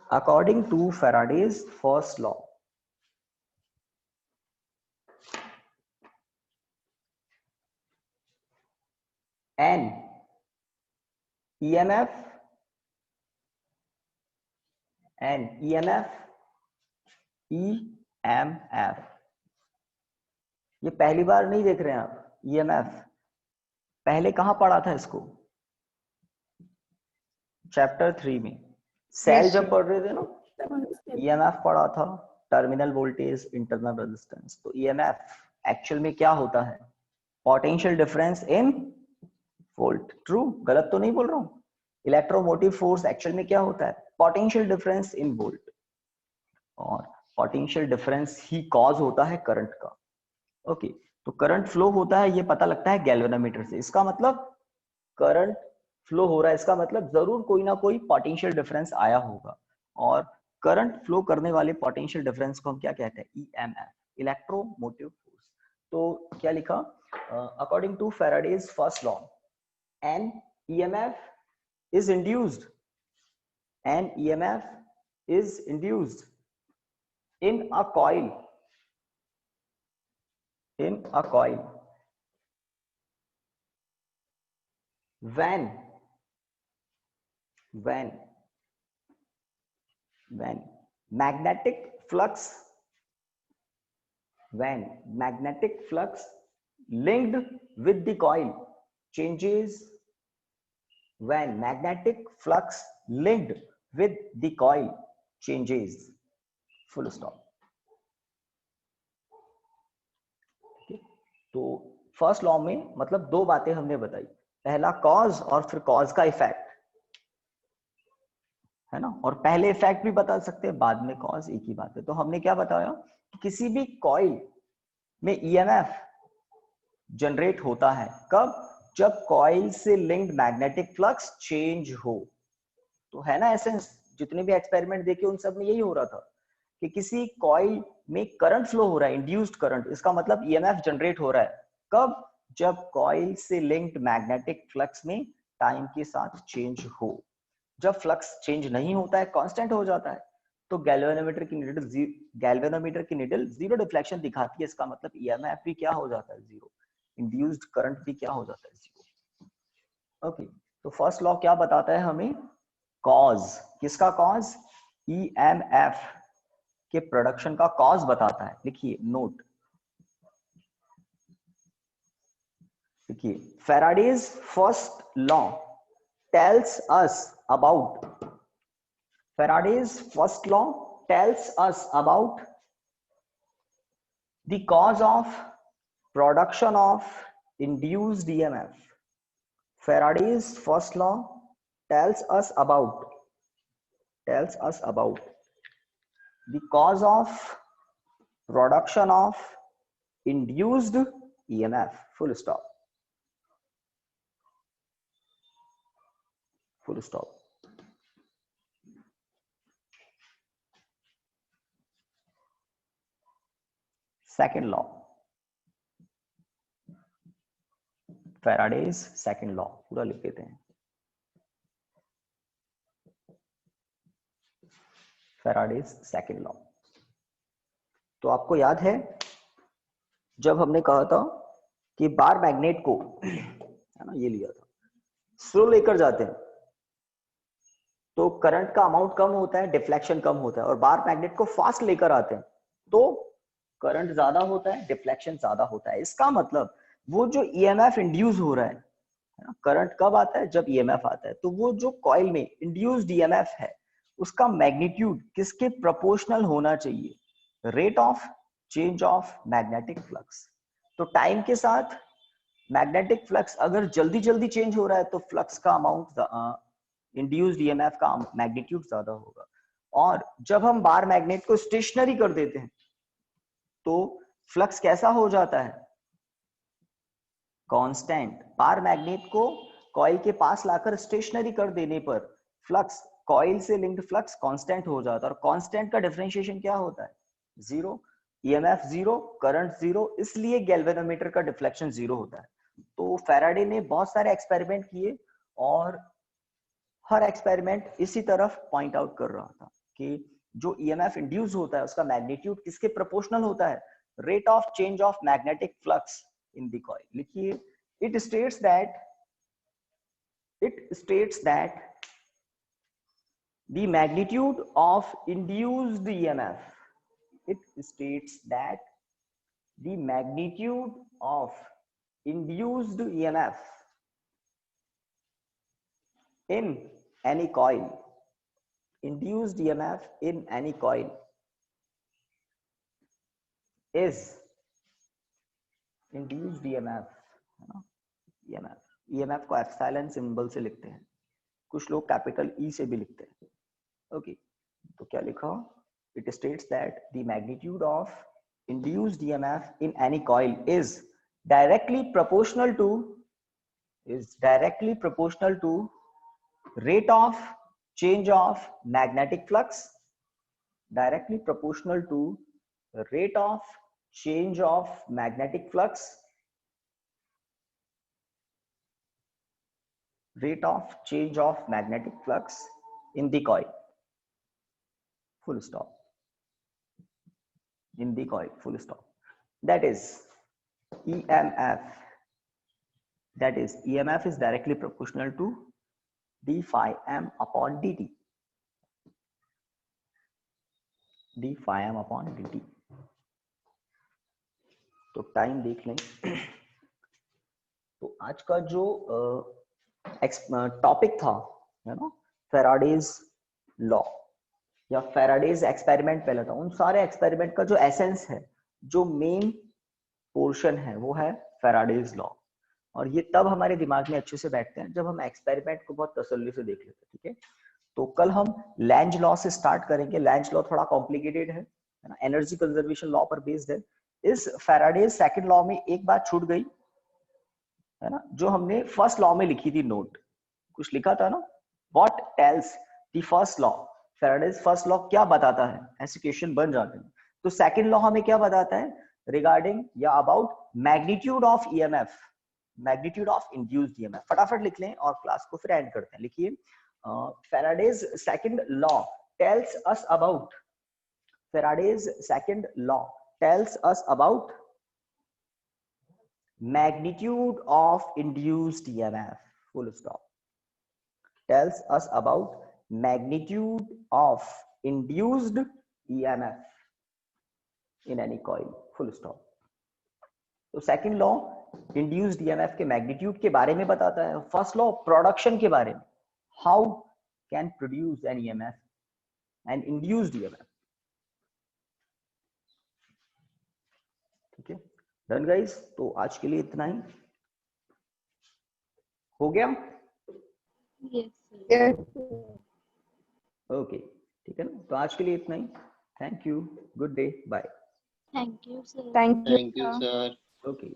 according to Faraday's first law, an EMF EMF, ये पहली बार नहीं देख रहे हैं आप, EMF पहले कहां पढ़ा था इसको? चैप्टर 3 में सेल जब पढ़ रहे थे ना, EMF पढ़ा था, टर्मिनल वोल्टेज, इंटरनल रेजिस्टेंस। तो EMF एक्चुअल में क्या होता है? Potential difference in volt. True, गलत तो नहीं बोल रहा हूं? इलेक्ट्रोमोटिव फोर्स एक्चुअल में क्या होता है? पोटेंशियल डिफरेंस इन वोल्ट, और पोटेंशियल डिफरेंस ही कॉज होता है करंट का। ओके, तो करंट फ्लो होता है, ये पता लगता है गैल्वेनोमीटर से। इसका मतलब करंट फ्लो हो रहा है, इसका मतलब जरूर कोई ना कोई पोटेंशियल डिफरेंस आया होगा, और करंट फ्लो करने वाले पोटेंशियल डिफरेंस को हम क्या कहते हैं? EMF, electromotive force. तो क्या लिखा? According to Faraday's first law, an EMF is induced, an EMF is induced in a coil when magnetic flux linked with the coil changes, when magnetic flux linked with the coil changes, full stop. तो first law में मतलब दो बातें हमने बताई, पहला cause और फिर कॉज का इफेक्ट, है ना, और पहले इफेक्ट भी बता सकते हैं, बाद में कॉज, एक ही बात है। तो हमने क्या बताया कि किसी भी कॉइल में ईएमएफ जनरेट होता है कब, जब कॉइल से लिंक्ड मैग्नेटिक फ्लक्स चेंज हो। तो है ना एसेंस, जितने भी एक्सपेरिमेंट देखे उन सब में यही हो रहा था कि किसी कॉइल में करंट फ्लो हो रहा है, इंड्यूस्ड करंट, इसका मतलब ईएमएफ जनरेट हो रहा है कब, जब कॉइल से लिंक्ड मैग्नेटिक फ्लक्स में टाइम के साथ चेंज हो। जब फ्लक्स चेंज नहीं होता है, कांस्टेंट हो जाता है, तो गैल्वेनोमीटर की निडल जीरो डिफ्लेक्शन दिखाती है, इसका मतलब ईएमएफ भी क्या हो जाता है, जीरो, इंड्यूस्ड करंट भी क्या हो जाता है, जीरो। ओके, तो फर्स्ट लॉ क्या बताता है हमें, कॉज, किसका कॉज, ईएमएफ के प्रोडक्शन का कॉज बताता है। लिखिए नोट, देखिए Faraday's first law tells us about, Faraday's first law tells us about the cause of production of induced EMF. Faraday's first law tells us about the cause of production of induced EMF. Full stop. Full stop. Second law, Faraday's second law, पूरा लिख देते हैं, Faraday's second law। तो आपको याद है जब हमने कहा था कि बार मैग्नेट को, है ना, ये लिया था, स्लो लेकर जाते हैं तो करंट का अमाउंट कम होता है, डिफ्लेक्शन कम होता है, और बार मैग्नेट को फास्ट लेकर आते हैं तो करंट ज्यादा होता है, डिफ्लेक्शन ज्यादा होता है। इसका मतलब वो जो ईएमएफ इंड्यूस हो रहा है, करंट कब आता है, जब ईएमएफ आता है, तो वो जो कॉइल में इंड्यूस्ड ईएमएफ है उसका मैग्नीट्यूड किसके प्रोपोर्शनल होना चाहिए, rate of change of magnetic flux. तो टाइम के साथ मैग्नेटिक फ्लक्स अगर जल्दी जल्दी चेंज हो रहा है तो फ्लक्स का अमाउंट, इंड्यूस्ड ईएमएफ का मैग्नीट्यूड ज्यादा होगा। और जब हम बार मैग्नेट को स्टेशनरी कर देते हैं तो फ्लक्स कैसा हो जाता है, कांस्टेंट। बार मैग्नेट को कॉइल के पास लाकर स्टेशनरी कर देने पर फ्लक्स, कॉइल से लिंक्ड फ्लक्स कांस्टेंट हो जाता है, और कांस्टेंट का डिफरेंशिएशन क्या होता है, zero, EMF zero, current zero, इसलिए गैल्वेनोमीटर का डिफ्लेक्शन जीरो होता है। तो फैराडे ने बहुत सारे एक्सपेरिमेंट किए और हर एक्सपेरिमेंट इसी तरफ पॉइंट आउट कर रहा था कि जो ईएमएफ इंड्यूस होता है उसका मैग्नीट्यूड किसके प्रोपोर्शनल होता है, rate of change of magnetic flux in the coil. लिखिए, it states that the magnitude of induced EMF, it states that the magnitude of induced EMF in any coil, induced EMF in any coil is induced EMF, है ना, EMF को epsilon symbol से लिखते हैं, कुछ लोग capital E से भी लिखते हैं। ओके, तो क्या लिखा, it states that the magnitude of induced EMF in any coil is directly proportional to rate of change of magnetic flux, directly proportional to rate of change of magnetic flux, rate of change of magnetic flux in the coil, full stop, in the coil, full stop, that is EMF that is EMF is directly proportional to d phi m upon dt, d phi m upon dt। तो time देख लें। तो आज का जो topic था, है ना, फैराडेज लॉ या फैराडेज एक्सपेरिमेंट पहले था। उन सारे एक्सपेरिमेंट का जो एसेंस है, जो मेन पोर्शन है, वो है फैराडेज लॉ। और ये तब हमारे दिमाग में अच्छे से बैठते हैं जब हम एक्सपेरिमेंट को बहुत तसल्ली से देख लेते हैं, ठीक है। तो कल हम लैंज लॉ से स्टार्ट करेंगे। लैंज लॉ थोड़ा कॉम्प्लिकेटेड है ना, एनर्जी कंजर्वेशन लॉ पर बेस्ड है। इस फैराडेज सेकंड लॉ में एक बात छूट गई, है ना, जो हमने फर्स्ट लॉ में लिखी थी, नोट कुछ लिखा था ना, what tells the first law, Faraday's first law क्या बताता है, ऐसे क्वेश्चन बन जाते हैं। तो सेकंड लॉ हमें क्या बताता है, रिगार्डिंग या about magnitude of EMF, magnitude of induced EMF. फटाफट लिख लें और क्लास को फिर एंड करते हैं। लिखिए, Faraday's second law tells us about, Faraday's second law tells us about magnitude of induced EMF, full stop, tells us about magnitude of induced EMF in any coil, full stop। तो second law induced EMF के magnitude के बारे में बताता है। First law production के बारे में, how can produce an EMF and induced EMF, ठीक है। डन गाइस, तो आज के लिए इतना ही हो गया। ओके, ठीक है ना, तो आज के लिए इतना ही। Thank you, good day, bye. Thank you, sir. Thank you, Thank you, sir. sir. Okay.